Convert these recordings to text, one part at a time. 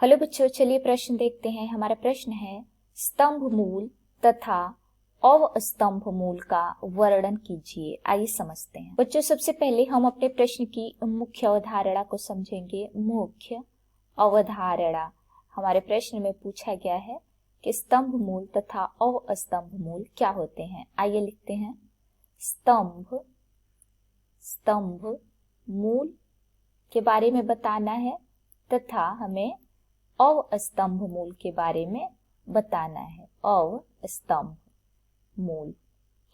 Hello बच्चों, चलिए प्रश्न देखते हैं। हमारा प्रश्न है स्तंभ मूल तथा अवस्तंभ मूल का वर्णन कीजिए। आइए समझते हैं। बच्चों, सबसे पहले हम अपने प्रश्न की मुख्य अवधारणा को समझेंगे। मुख्य अवधारणा हमारे प्रश्न में पूछा गया है कि स्तंभ मूल तथा अवस्तंभ मूल क्या होते हैं। आइए लिखते हैं। स्तंभ मूल के बारे में बताना है तथा हमें अवस्तंभ मूल के बारे में बताना है। अवस्तंभ मूल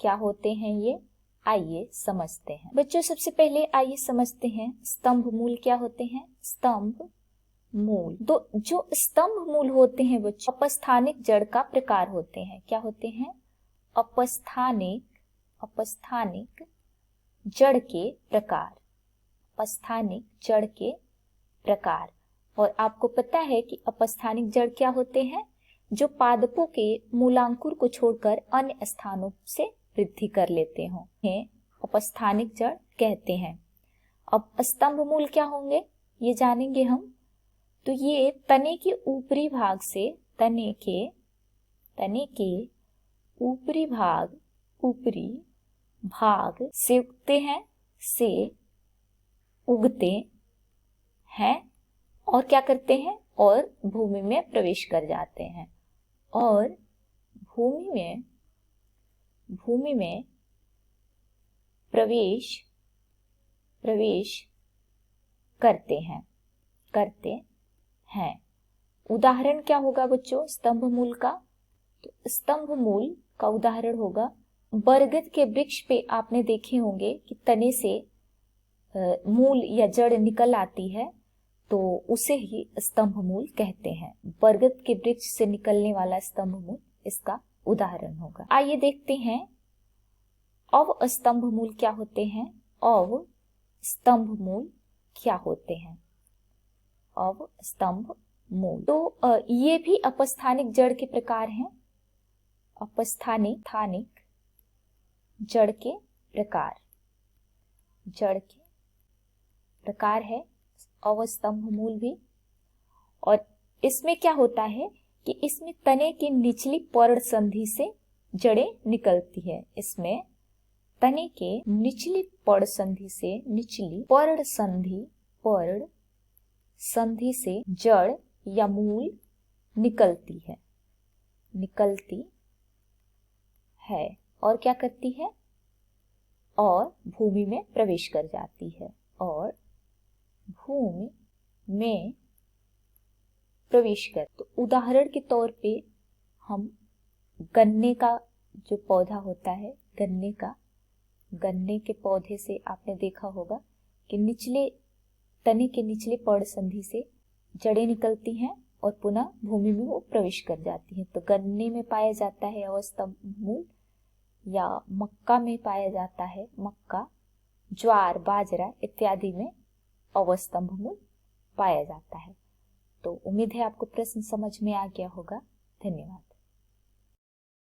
क्या होते हैं ये, आइए समझते हैं। बच्चों, सबसे पहले आइए समझते हैं स्तंभ मूल क्या होते हैं। स्तंभ मूल जो स्तंभ मूल होते हैं बच्चों, अपस्थानिक जड़ का प्रकार होते हैं। क्या होते हैं? अपस्थानिक जड़ के प्रकार। अपस्थानिक जड़ के प्रकार। और आपको पता है कि अपस्थानिक जड़ क्या होते हैं? जो पादपों के मूलांकुर को छोड़कर अन्य स्थानों से वृद्धि कर लेते हो, अपस्थानिक जड़ कहते हैं। अब स्तंभ मूल क्या होंगे ये जानेंगे हम। तो ये तने के ऊपरी भाग से तने के ऊपरी भाग से उगते हैं और क्या करते हैं? और भूमि में प्रवेश कर जाते हैं और भूमि में प्रवेश करते हैं। उदाहरण क्या होगा बच्चों स्तंभ मूल का? तो स्तंभ मूल का उदाहरण होगा बरगद के वृक्ष पे आपने देखे होंगे कि तने से मूल या जड़ निकल आती है, तो उसे ही स्तंभ मूल कहते हैं। बरगद के वृक्ष से निकलने वाला स्तंभ मूल इसका उदाहरण होगा। आइए देखते हैं अवस्तंभ मूल क्या होते हैं। अवस्तंभ मूल क्या होते हैं? अवस्तंभ मूल तो ये भी अपस्थानिक जड़ के प्रकार हैं। अपस्थानिक जड़ के प्रकार है अवस्तंभ मूल भी। और इसमें क्या होता है कि इसमें तने की निचली पर्ण संधि से जड़ें निकलती है। इसमें तने के निचली पर्ण संधि से जड़ या मूल निकलती है और क्या करती है? और भूमि में प्रवेश कर जाती है तो उदाहरण के तौर पे हम गन्ने का जो पौधा होता है, गन्ने के पौधे से आपने देखा होगा कि तने के निचले पर्ण संधि से जड़ें निकलती हैं और पुनः भूमि में वो प्रवेश कर जाती हैं। तो गन्ने में पाया जाता है अवस्तंभ मूल, या मक्का में पाया जाता है, मक्का, ज्वार, बाजरा इत्यादि में अवस्तंभ मूल पाया जाता है। तो उम्मीद है आपको प्रश्न समझ में आ गया होगा। धन्यवाद।